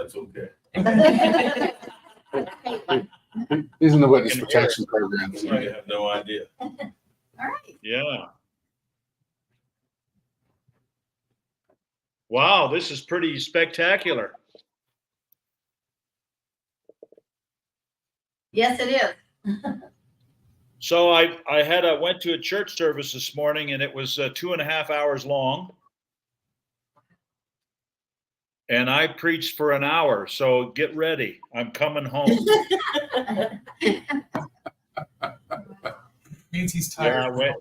that's okay. He's in the witness protection program. I have no idea. All right. Yeah. Wow, this is pretty spectacular. Yes, it is. So I went to a church service this morning, and it was 2.5 hours long. And I preached for an hour, so get ready. I'm coming home. Means he's tired.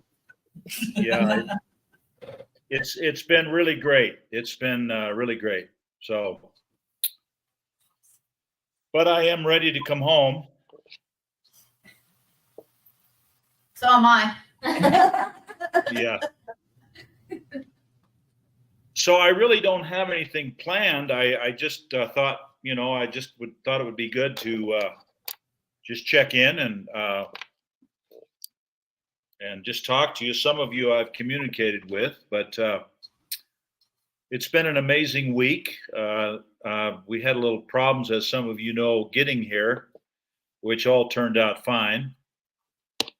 Yeah, it's been really great. It's been really great. So, but I am ready to come home. So am I. Yeah. So I really don't have anything planned. I just thought, thought it would be good to just check in and just talk to you. Some of you I've communicated with, but it's been an amazing week. We had a little problems, as some of you know, getting here, which all turned out fine.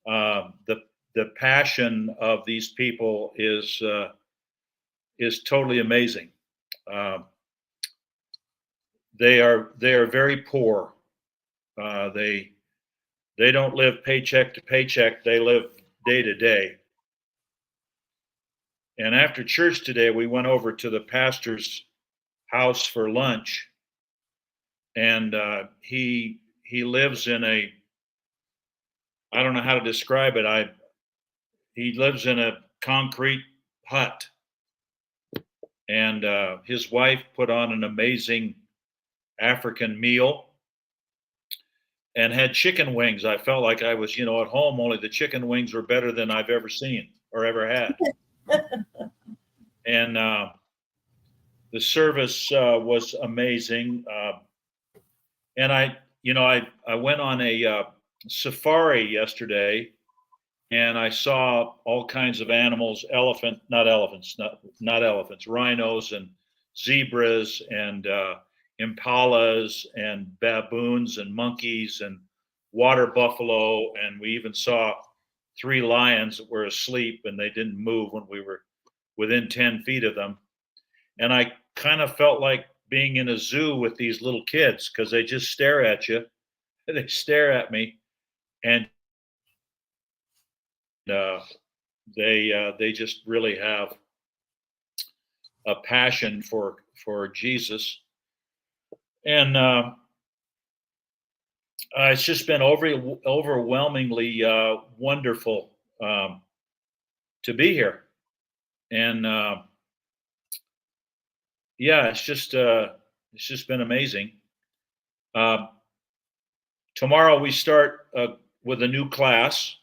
The passion of these people is totally amazing. They are very poor. They don't live paycheck to paycheck. They live day to day. And after church today, we went over to the pastor's house for lunch, and he lives in a, I don't know how to describe it. He lives in a concrete hut, and his wife put on an amazing African meal and had chicken wings. I felt like I was, at home, only the chicken wings were better than I've ever seen or ever had. And the service was amazing. And I went on a safari yesterday, and I saw all kinds of animals, not elephants, rhinos and zebras and impalas and baboons and monkeys and water buffalo. And we even saw 3 lions that were asleep, and they didn't move when we were within 10 feet of them. And I kind of felt like being in a zoo with these little kids, because they just stare at you. They stare at me, and they just really have a passion for Jesus. And it's just been overwhelmingly wonderful to be here. And it's just been amazing. Tomorrow we start with a new class.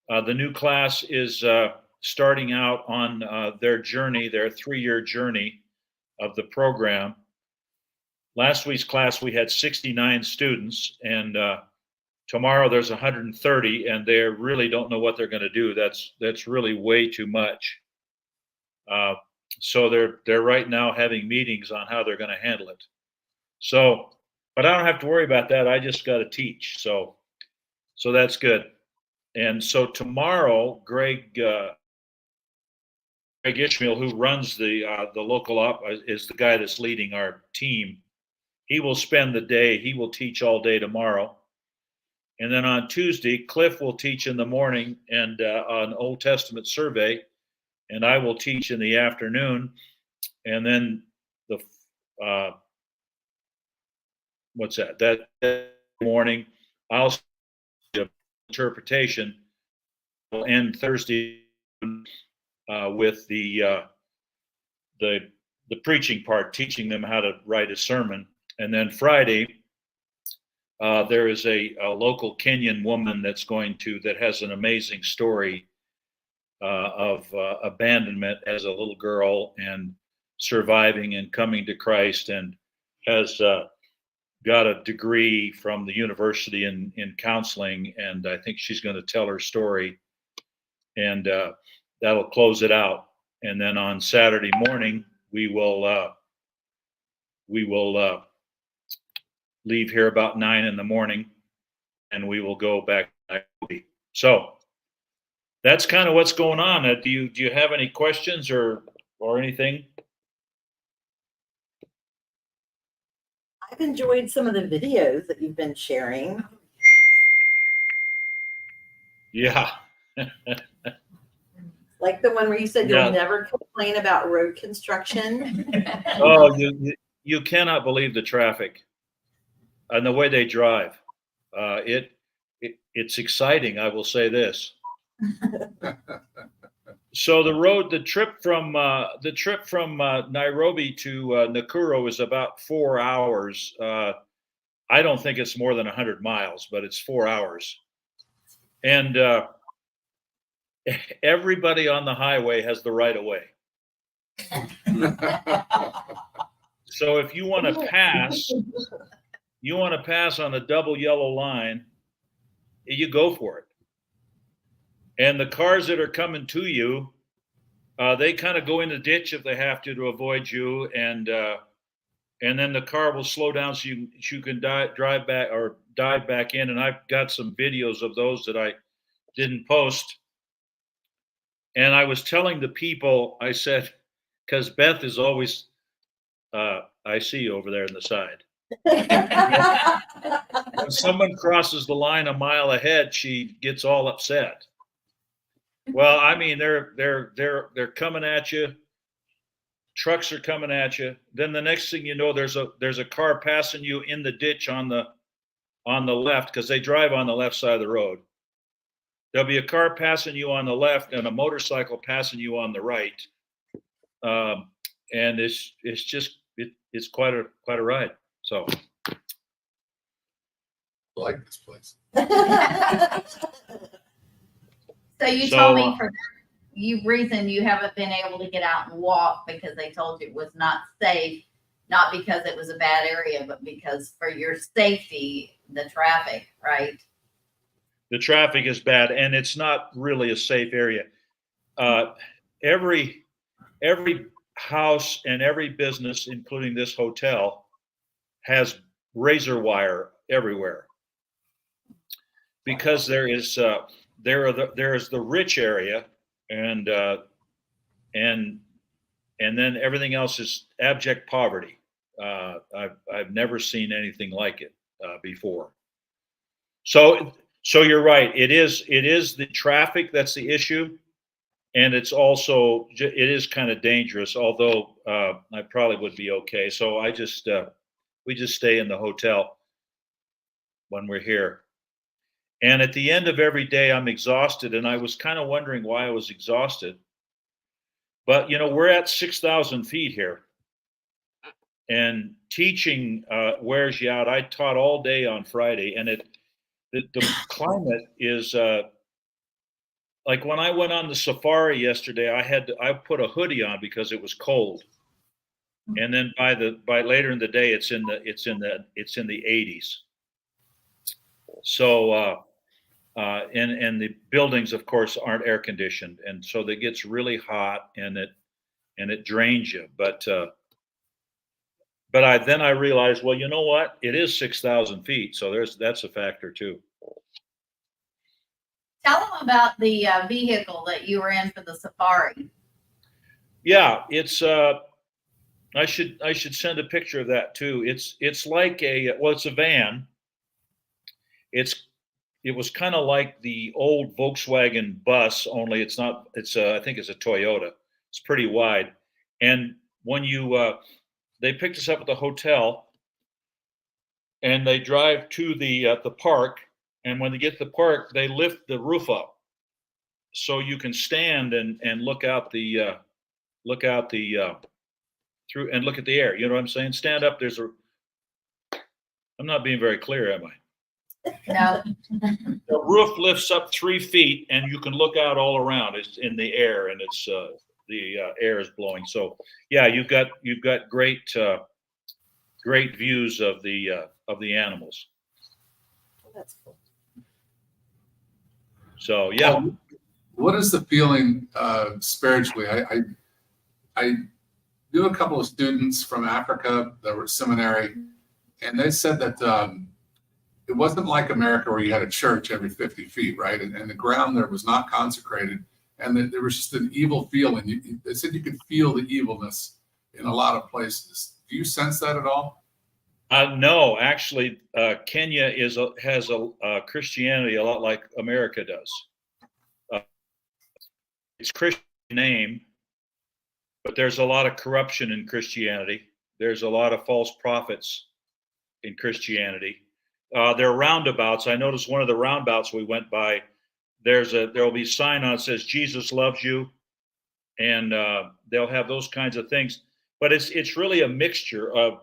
The new class is starting out on their 3-year journey of the program. Last week's class, we had 69 students, and tomorrow there's 130, and they really don't know what they're going to do. That's really way too much. So they're right now having meetings on how they're going to handle it. So, but I don't have to worry about that. I just got to teach. So that's good. And so tomorrow, Greg Ishmael, who runs the local op, is the guy that's leading our team. He will spend the day. He will teach all day tomorrow. And then on Tuesday, Cliff will teach in the morning and an Old Testament survey, and I will teach in the afternoon. And then that morning, I'll do interpretation. We'll end Thursday with the preaching part, teaching them how to write a sermon. And then Friday, there is a local Kenyan woman that has an amazing story of abandonment as a little girl and surviving and coming to Christ, and has got a degree from the university in counseling. And I think she's going to tell her story, and that'll close it out. And then on Saturday morning, we will leave here about 9 in the morning, and we will go back to Nairobi. So that's kind of what's going on. Do you have any questions or anything? I've enjoyed some of the videos that you've been sharing. Yeah. Like the one where you said Yeah. you'll never complain about road construction. Oh, you cannot believe the traffic and the way they drive. It's exciting. I will say this. So the trip from Nairobi to Nakuru is about 4 hours. I don't think it's more than 100 miles, but it's 4 hours. And everybody on the highway has the right of way. So if you want to pass on a double yellow line, you go for it. And the cars that are coming to you, they kind of go in the ditch if they have to avoid you, and then the car will slow down so you can drive back or dive back in. And I've got some videos of those that I didn't post. And I was telling the people, I said, because Beth is always, I see you over there on the side. When someone crosses the line a mile ahead, she gets all upset. Well, I mean, they're coming at you. Trucks are coming at you. Then the next thing you know, there's a car passing you in the ditch on the left, because they drive on the left side of the road. There'll be a car passing you on the left and a motorcycle passing you on the right. And it's quite a ride. So I like this place. So you told me for reason you haven't been able to get out and walk because they told you it was not safe, not because it was a bad area, but because for your safety, the traffic, right? The traffic is bad, and it's not really a safe area. Every house and every business, including this hotel, has razor wire everywhere, because there is the rich area, and then everything else is abject poverty. I've never seen anything like it before. So you're right. It is the traffic that's the issue, and it is kind of dangerous. Although I probably would be okay. So we just stay in the hotel when we're here. And at the end of every day, I'm exhausted, and I was kind of wondering why I was exhausted. But we're at 6,000 feet here, and teaching wears you out. I taught all day on Friday, and the climate is like when I went on the safari yesterday. I put a hoodie on because it was cold, and then by later in the day, it's in the 80s. So and the buildings, of course, aren't air conditioned, and so it gets really hot, and it drains you. But I realized, well, you know what? It is 6,000 feet, so that's a factor too. Tell them about the vehicle that you were in for the safari. Yeah, it's I should send a picture of that too. It's like it's a van. It was kind of like the old Volkswagen bus, only it's not. I think it's a Toyota. It's pretty wide, and when they picked us up at the hotel, and they drive to the park, and when they get to the park, they lift the roof up, so you can stand and look out the through and look at the air. You know what I'm saying? Stand up. I'm not being very clear, am I? No. The roof lifts up 3 feet, and you can look out all around. It's in the air, and it's the air is blowing. So yeah, you've got great views of the animals. That's cool. So yeah. What is the feeling spiritually? I knew a couple of students from Africa that were at seminary, and they said that it wasn't like America where you had a church every 50 feet, right? And the ground there was not consecrated, and that there was just an evil feeling. They said you could feel the evilness in a lot of places. Do you sense that at all? No, actually, Kenya has a Christianity a lot like America does. It's Christian name, but there's a lot of corruption in Christianity. There's a lot of false prophets in Christianity. There are roundabouts. I noticed one of the roundabouts we went by, there'll be a sign on it that says Jesus loves you, and they'll have those kinds of things. But it's really a mixture of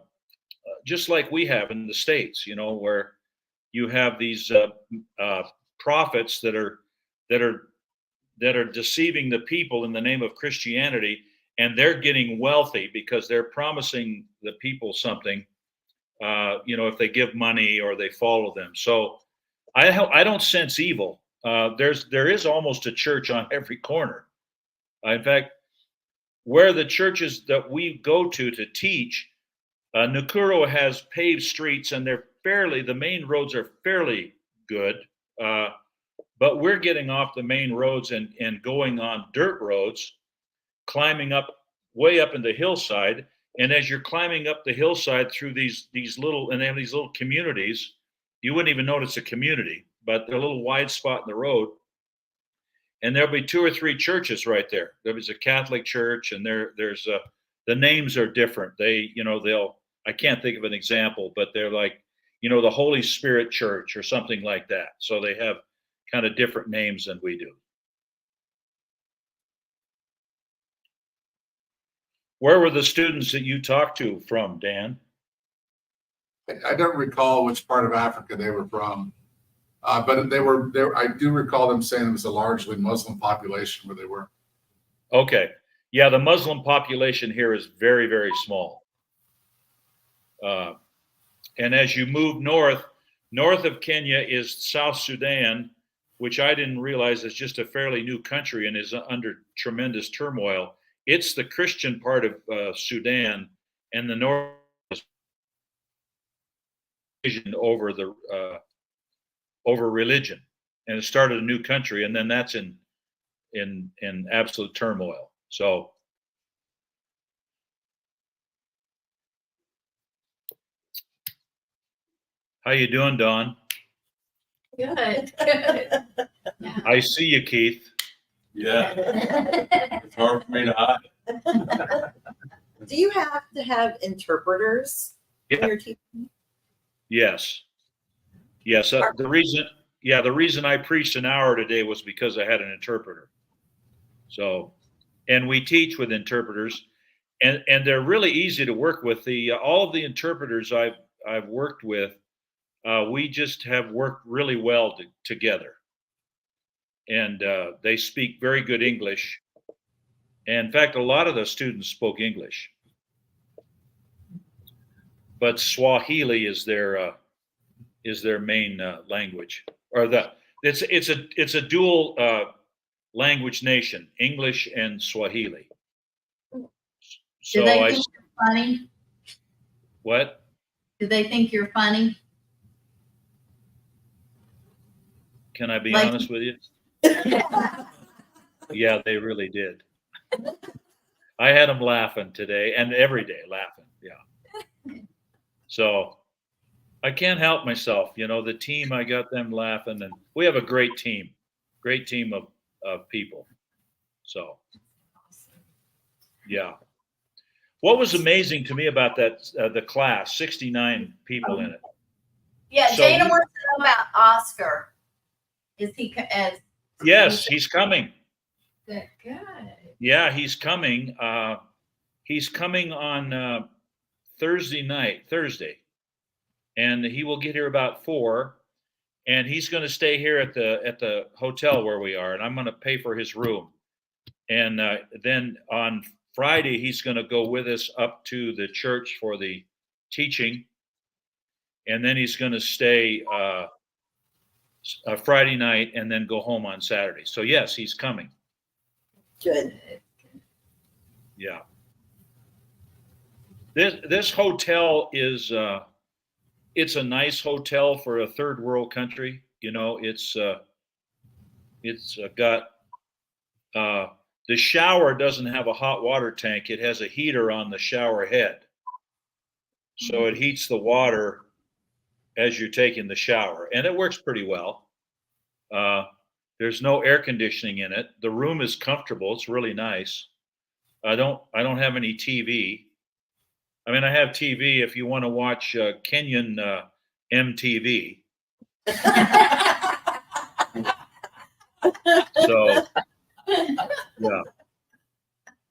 just like we have in the States, where you have these prophets that are deceiving the people in the name of Christianity, and they're getting wealthy because they're promising the people something. If they give money or they follow them. So I don't sense evil. There is almost a church on every corner. In fact, where the churches that we go to teach, Nakuru has paved streets, and the main roads are fairly good. But we're getting off the main roads and going on dirt roads, climbing up way up in the hillside. And as you're climbing up the hillside through these little, and they have these little communities, you wouldn't even notice a community, but they're a little wide spot in the road. And there'll be 2 or 3 churches right there. There was a Catholic church, and there's the names are different. I can't think of an example, but they're like, the Holy Spirit Church or something like that. So they have kind of different names than we do. Where were the students that you talked to from, Dan? I don't recall which part of Africa they were from, but they were there. I do recall them saying it was a largely Muslim population where they were. Okay. Yeah, the Muslim population here is very, very small. And as you move north of Kenya is South Sudan, which I didn't realize is just a fairly new country and is under tremendous turmoil. It's the Christian part of Sudan, and the north is over religion, and it started a new country, and then that's in absolute turmoil. So, how you doing, Dawn? Good. I see you, Keith. Yeah, it's hard for me to hide. Do you have to have interpreters Yeah. when you're teaching? Yes. The reason I preached an hour today was because I had an interpreter. So, and we teach with interpreters, and they're really easy to work with. All of the interpreters I've worked with, we just have worked really well together. And they speak very good English. And in fact, a lot of the students spoke English, but Swahili is their main language. Or it's a dual language nation, English and Swahili. So Do they think you're funny? What? Do they think you're funny? Can I be Like- honest with you? Yeah, they really did. I had them laughing today, and every day laughing. Yeah. So I can't help myself. The team, I got them laughing, and we have a great team of people. So, yeah. What was amazing to me about that, the class, 69 people in it. Yeah, So Jana you- wants to know about Oscar. Is he as Yes, he's coming. good? Yeah, he's coming. He's coming on Thursday, and he will get here about 4, and he's going to stay here at the hotel where we are, and I'm going to pay for his room. And then on Friday, he's going to go with us up to the church for the teaching, and then he's going to stay Friday night and then go home on Saturday. So yes, he's coming. Good. Yeah. This hotel is it's a nice hotel for a third world country. It's got the shower doesn't have a hot water tank. It has a heater on the shower head, so it heats the water as you're taking the shower, and it works pretty well. There's no air conditioning in it. The room is comfortable. It's really nice. I don't have any TV. I mean, I have TV if you want to watch Kenyan MTV. So,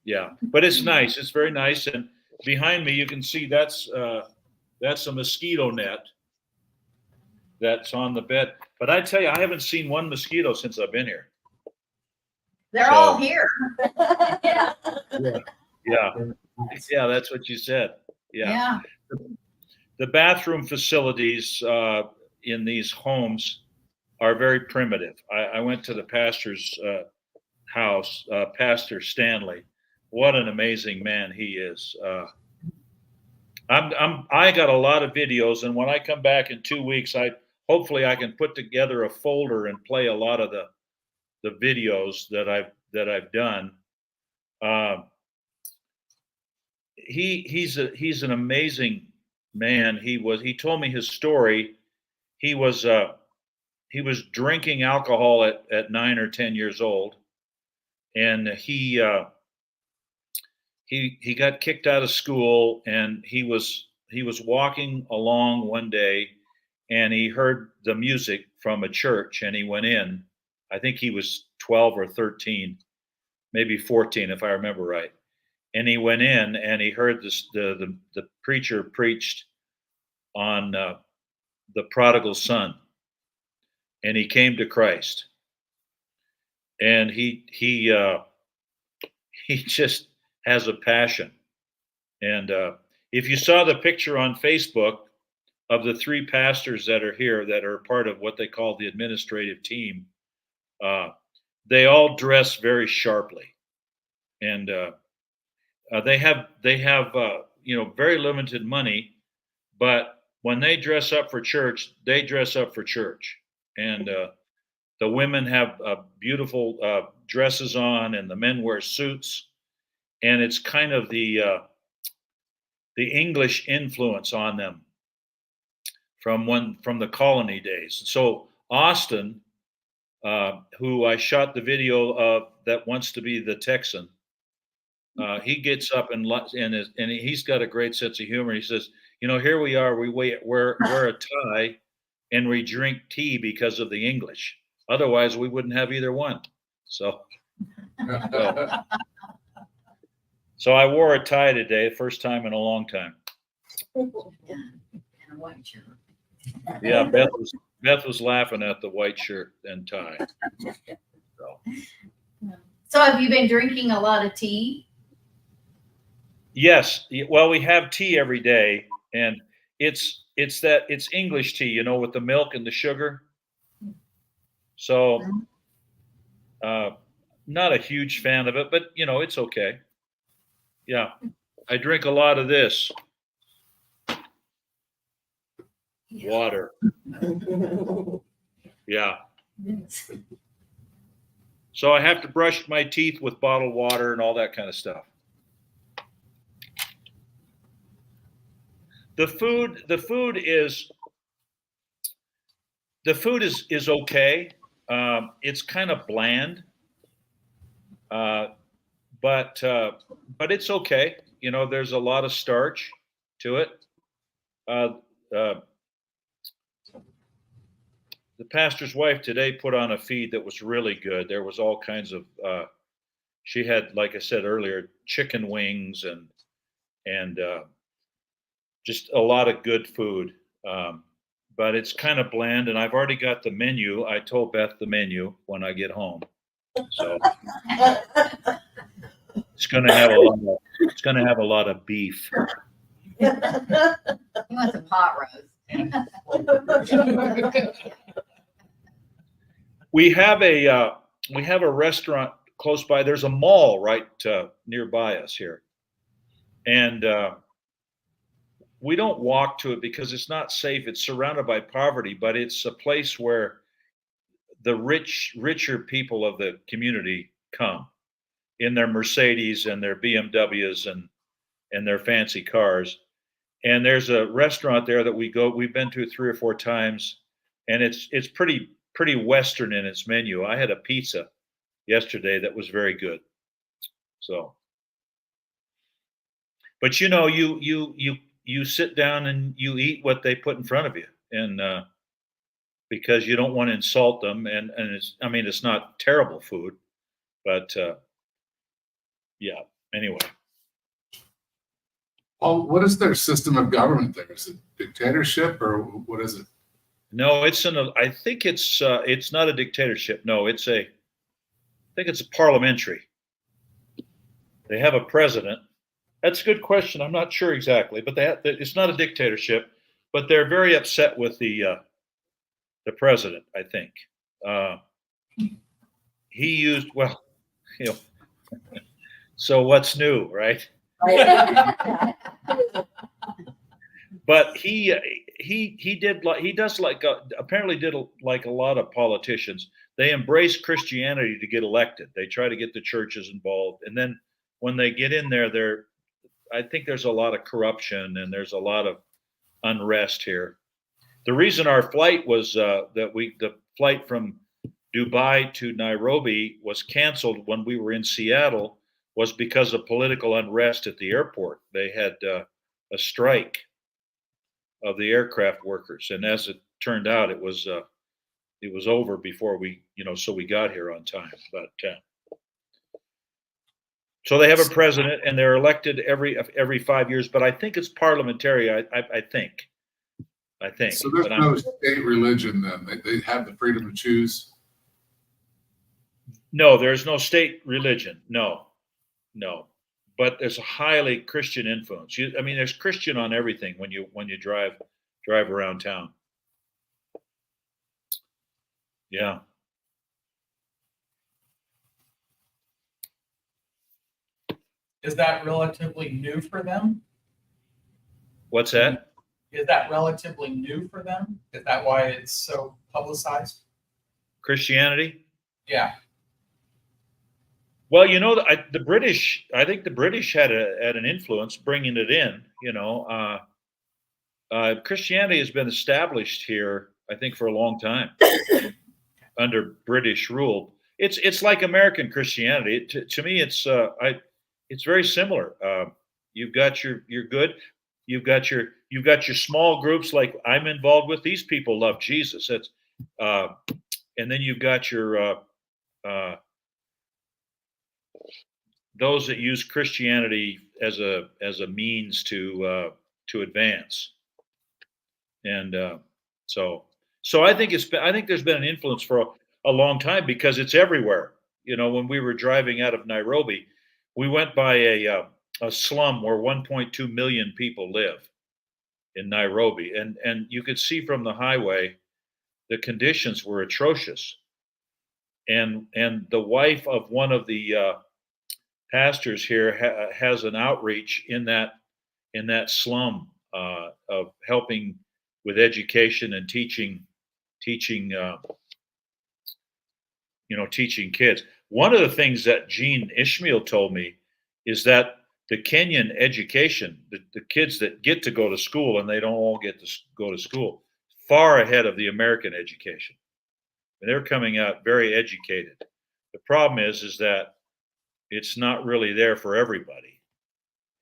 yeah, but it's nice. It's very nice. And behind me, you can see that's a mosquito net that's on the bed. But I tell you, I haven't seen one mosquito since I've been here. They're all here. Yeah. Yeah, that's what you said. Yeah. The bathroom facilities in these homes are very primitive. I went to the pastor's house, Pastor Stanley. What an amazing man he is. I got a lot of videos, and when I come back in 2 weeks, hopefully I can put together a folder and play a lot of the videos that I've done. He's an amazing man. He told me his story. He was drinking alcohol at 9 or 10 years old, and he got kicked out of school, and he was walking along one day, and he heard the music from a church, and he went in. I think he was 12 or 13, maybe 14 if I remember right. And he went in and he heard the preacher preached on the prodigal son, and he came to Christ. And he just has a passion. And if you saw the picture on Facebook of the 3 pastors that are here that are part of what they call the administrative team, they all dress very sharply, and they have very limited money, but when they dress up for church, they dress up for church. And the women have beautiful dresses on, and the men wear suits, and it's kind of the English influence on them from the colony days. So Austin, who I shot the video of, that wants to be the Texan, he gets up and he's got a great sense of humor. He says, here we are, we wear a tie and we drink tea because of the English. Otherwise, we wouldn't have either one. So I wore a tie today, first time in a long time. And a white shirt. Yeah, Beth was laughing at the white shirt and tie. So have you been drinking a lot of tea? Yes. Well, we have tea every day, and it's English tea, with the milk and the sugar. So, not a huge fan of it, but it's okay. Yeah. I drink a lot of this. Water. Yeah. So I have to brush my teeth with bottled water and all that kind of stuff. The food is okay. It's kind of bland, but it's okay. There's a lot of starch to it. The pastor's wife today put on a feed that was really good. There was all kinds of. She had, like I said earlier, chicken wings and just a lot of good food. But it's kind of bland, and I've already got the menu. I told Beth the menu when I get home, so it's going to have a lot of beef. He wants a pot roast. We have a restaurant close by. There's a mall right nearby us here, and we don't walk to it because it's not safe. It's surrounded by poverty, but it's a place where the richer people of the community come in their Mercedes and their BMWs and their fancy cars. And there's a restaurant there that we've been to 3 or 4 times, and it's pretty Western in its menu. I had a pizza yesterday that was very good. So, but you sit down and you eat what they put in front of you, and because you don't want to insult them, and it's not terrible food, but yeah. Anyway. Well, what is their system of government there? Is it dictatorship or what is it? No, I think it's not a dictatorship. No, I think it's a parliamentary. They have a president. That's a good question. I'm not sure exactly, but it's not a dictatorship. But they're very upset with the president. I think he used So what's new, right? But he does apparently did like a lot of politicians. They embrace Christianity to get elected. They try to get the churches involved, and then when they get in there, I think there's a lot of corruption and there's a lot of unrest here. The reason our flight was the flight from Dubai to Nairobi was canceled when we were in Seattle was because of political unrest at the airport. They had a strike of the aircraft workers, and as it turned out, it was over before so we got here on time. But so they have a president, and they're elected every 5 years. But I think it's parliamentary. I think. So there's no state religion then. They have the freedom to choose. No, there's no state religion. No. But there's a highly Christian influence. There's Christian on everything when you drive around town. Yeah. Is that relatively new for them? What's that? Is that relatively new for them? Is that why it's so publicized? Christianity? Yeah. Well, the British. I think the British had an influence bringing it in. Christianity has been established here, I think, for a long time under British rule. It's like American Christianity. To me, it's very similar. You've got your good. You've got your small groups like I'm involved with. These people love Jesus. And then you've got your those that use Christianity as a means to advance, and so I think there's been an influence for a long time because it's everywhere. When we were driving out of Nairobi, we went by a slum where 1.2 million people live in Nairobi, and you could see from the highway the conditions were atrocious, and the wife of one of the pastors here has an outreach in that slum of helping with education and teaching kids. One of the things that Gene Ishmael told me is that the Kenyan education, the kids that get to go to school and they don't all get to go to school, far ahead of the American education. And they're coming out very educated. The problem is that it's not really there for everybody,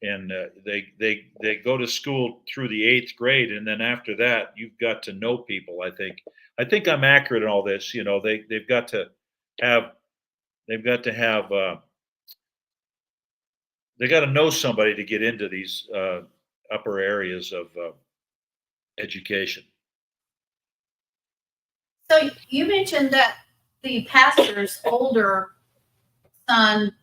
and they go to school through the 8th grade, and then after that, you've got to know people. I think I'm accurate in all this. They've got to have they got to know somebody to get into these upper areas of education. So you mentioned that the pastor's older son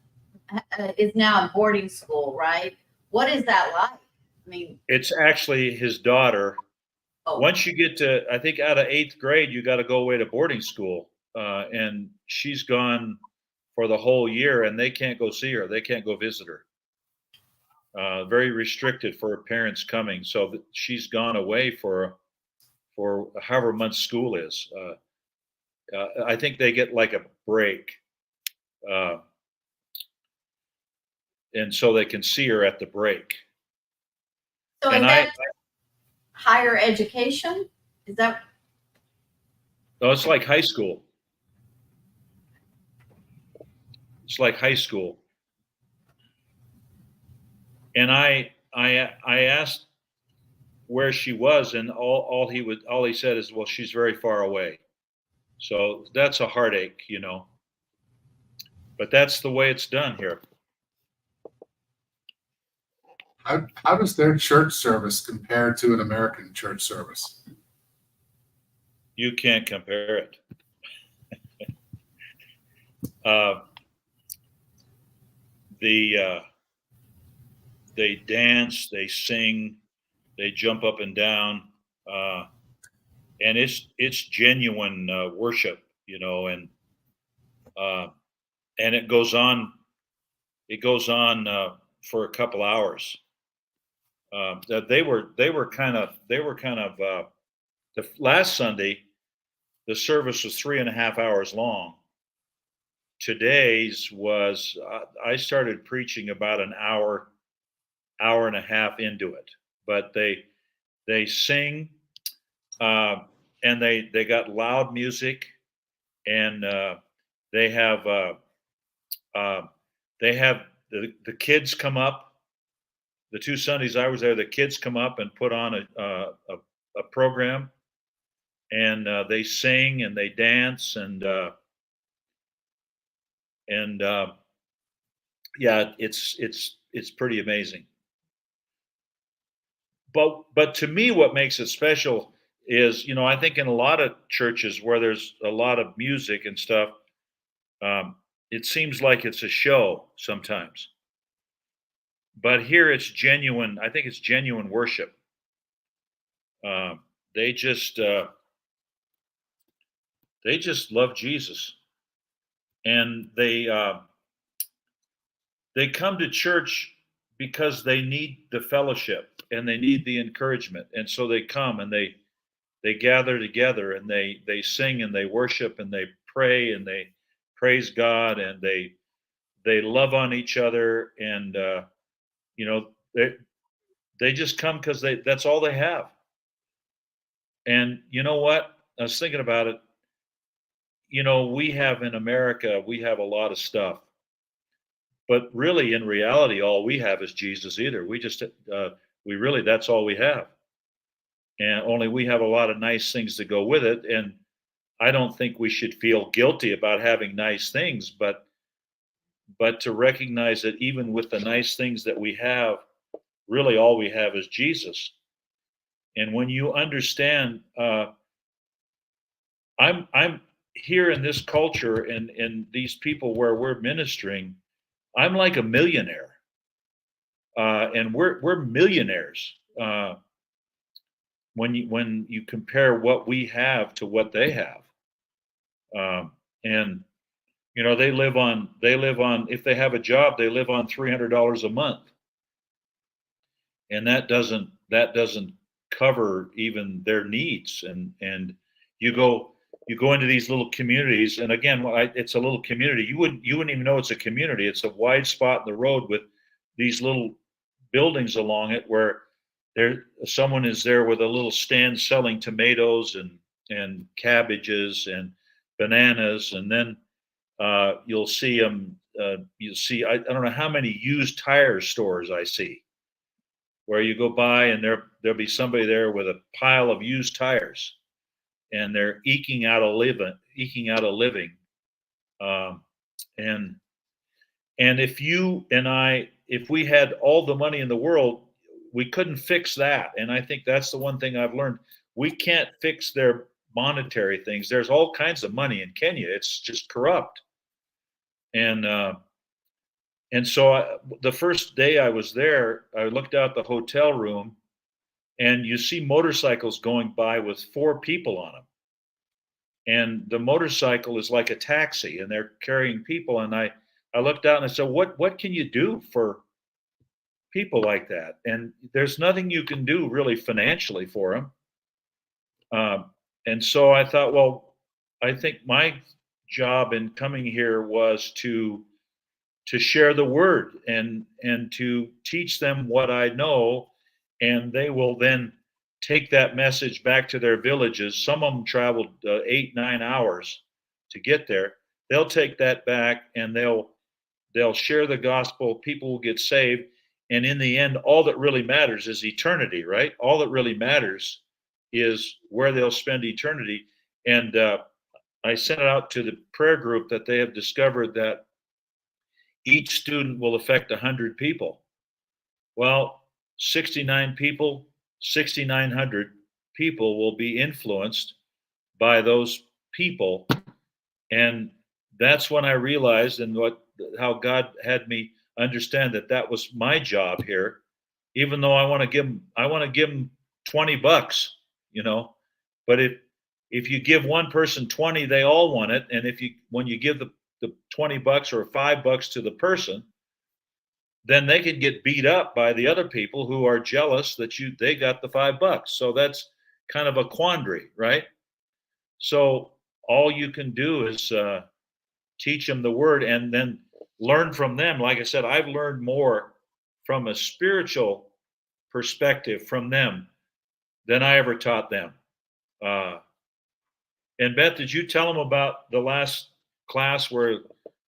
is now in boarding school, right? What is that like? It's actually his daughter. Oh. Once you get to, I think, out of 8th grade, you got to go away to boarding school, and she's gone for the whole year, and they can't go see her. They can't go visit her. very restricted for her parents coming. So she's gone away for however months school is. I think they get like a break, and so they can see her at the break. So is And that higher education? Is that? Oh, it's like high school. It's like high school. And I asked where she was, and all he said is, well, she's very far away. So that's a heartache, you know. But that's the way it's done here. How does their church service compare to an American church service? You can't compare it. They dance, they sing, they jump up and down, and it's genuine worship, you know, and it goes on. It goes on for a couple hours. They were kind of the last Sunday, the service was 3.5 hours long. Today's was I started preaching about an hour and a half into it, but they sing, and they got loud music, and they have the kids come up. The 2 Sundays I was there, the kids come up and put on a program, and they sing and they dance, and yeah, it's pretty amazing. But to me, what makes it special is, you know, I think in a lot of churches where there's a lot of music and stuff, it seems like it's a show sometimes. But here it's genuine. I think it's genuine worship. They just love Jesus, and they come to church because they need the fellowship and they need the encouragement, and so they come and they gather together and they sing and they worship and they pray and they praise God, and they love on each other, and you know, they just come because that's all they have. And you know what? I was thinking about it. You know, we have in America, we have a lot of stuff, but really, in reality, all we have is Jesus. Either we just we really, that's all we have, and only we have a lot of nice things to go with it. And I don't think we should feel guilty about having nice things, but to recognize that even with the nice things that we have, really all we have is Jesus. And when you understand, I'm here in this culture and these people where we're ministering, I'm like a millionaire, and we're millionaires when you compare what we have to what they have, and you know, they live on, if they have a job, they live on $300 a month, and that doesn't cover even their needs. And you go into these little communities, and again, it's a little community. You wouldn't even know it's a community. It's a wide spot in the road with these little buildings along it where someone is there with a little stand selling tomatoes and cabbages and bananas, and then you'll see them. You'll see, I don't know how many used tire stores I see, where you go by and there'll be somebody there with a pile of used tires, and they're eking out a living. And if you and I, if we had all the money in the world, we couldn't fix that. And I think that's the one thing I've learned. We can't fix their monetary things. There's all kinds of money in Kenya. It's just corrupt. And so the first day I was there, I looked out the hotel room, and you see motorcycles going by with 4 people on them. And the motorcycle is like a taxi, and they're carrying people. And I looked out and I said, what can you do for people like that, and there's nothing you can do really financially for them. And so I thought, well, I think my job in coming here was to share the word and to teach them what I know, and they will then take that message back to their villages. Some of them traveled 8-9 hours to get there. They'll take that back and they'll share the gospel. People will get saved, and in the end, all that really matters is eternity, right? All that really matters is where they'll spend eternity. And I sent it out to the prayer group that they have discovered that each student will affect 100 people. Well, 69 people, 6,900 people will be influenced by those people. And that's when I realized how God had me understand that was my job here. Even though I want to give them $20, but if you give one person 20, they all want it. And when you give the $20 or $5 to the person, then they could get beat up by the other people who are jealous that they got the $5. So that's kind of a quandary, right? So all you can do is teach them the word and then learn from them. Like I said, I've learned more from a spiritual perspective from them than I ever taught them. And Beth, did you tell them about the last class where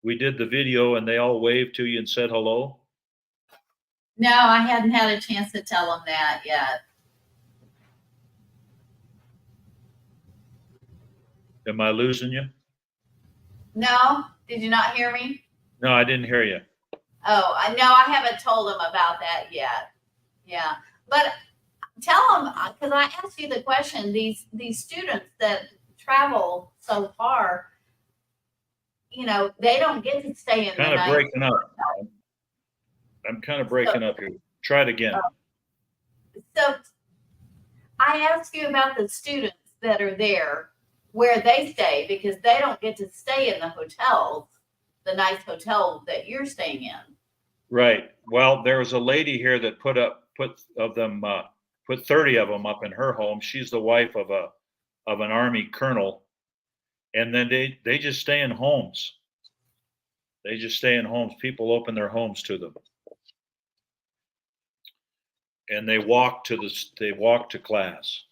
we did the video and they all waved to you and said hello? No, I hadn't had a chance to tell them that yet. Am I losing you? No, did you not hear me? No, I didn't hear you. Oh, I haven't told them about that yet. Yeah, but tell them, because I asked you the question. These students that travel so far, they don't get to stay in the Kind of night. breaking up. I'm kind of breaking up here. Try it again. So I asked you about the students that are there, where they stay, because they don't get to stay in the hotels, the nice hotel that you're staying in. Right. Well, there was a lady here that put 30 of them up in her home. She's the wife of an Army colonel, and then they just stay in homes. They just stay in homes. People open their homes to them, and they walk to class.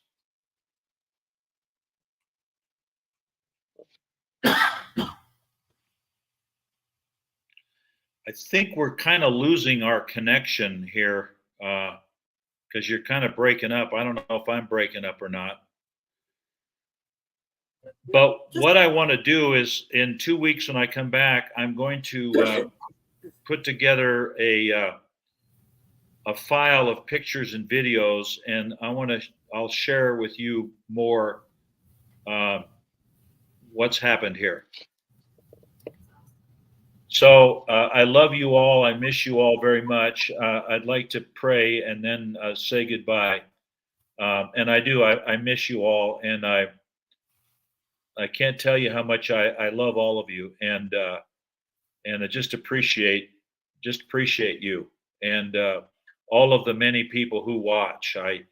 I think we're kind of losing our connection here because you're kind of breaking up. I don't know if I'm breaking up or not. But what I want to do is in 2 weeks when I come back, I'm going to put together a file of pictures and videos, and I'll share with you more what's happened here. So I love you all. I miss you all very much. I'd like to pray and then say goodbye. And I do. I miss you all, and I can't tell you how much I love all of you, and I just appreciate you and all of the many people who watch. I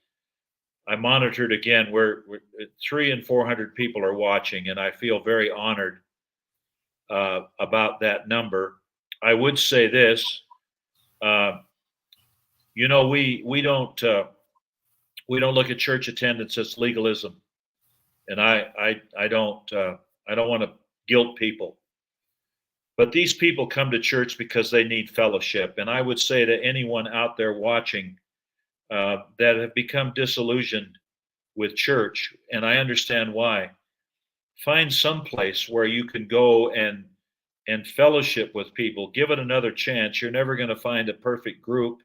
monitored again. We're 300 and 400 people are watching, and I feel very honored about that number. I would say this, we don't look at church attendance as legalism, and I don't want to guilt people, but these people come to church because they need fellowship. And I would say to anyone out there watching that have become disillusioned with church, and I understand why, find some place where you can go and fellowship with people. Give it another chance. You're never going to find a perfect group.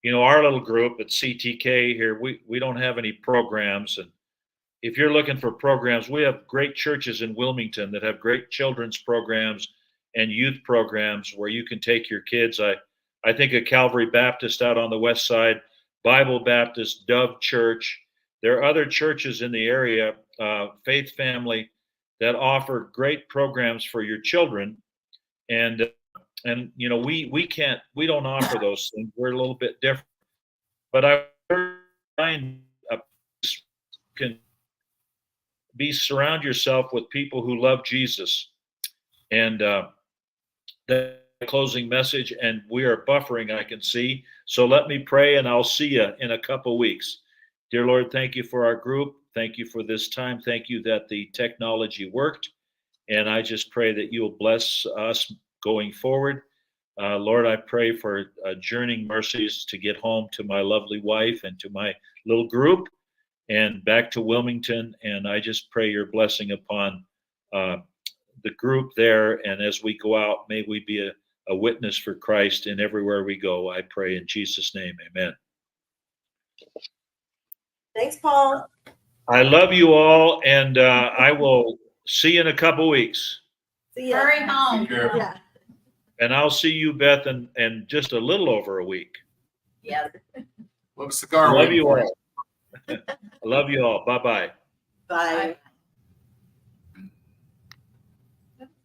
Our little group at CTK here, we don't have any programs. And if you're looking for programs, we have great churches in Wilmington that have great children's programs and youth programs where you can take your kids. I think of Calvary Baptist out on the west side, Bible Baptist, Dove Church. There are other churches in the area, Faith Family, that offer great programs for your children. And and you know, we don't offer those things. We're a little bit different. But I find can surround yourself with people who love Jesus. And the closing message, and we are buffering, I can see. So let me pray, and I'll see you in a couple weeks. Dear Lord, thank you for our group. Thank you for this time. Thank you that the technology worked. And I just pray that you will bless us going forward. Lord, I pray for journeying mercies to get home to my lovely wife and to my little group and back to Wilmington. And I just pray your blessing upon the group there. And as we go out, may we be a witness for Christ in everywhere we go. I pray in Jesus' name. Amen. Thanks, Paul. I love you all, and I will see you in a couple weeks. See ya. Hurry home. Take care. Yeah. And I'll see you, Beth, in just a little over a week. Yeah. Well, a cigar. I love waiting you for all. I love you all. Bye-bye. Bye. Bye.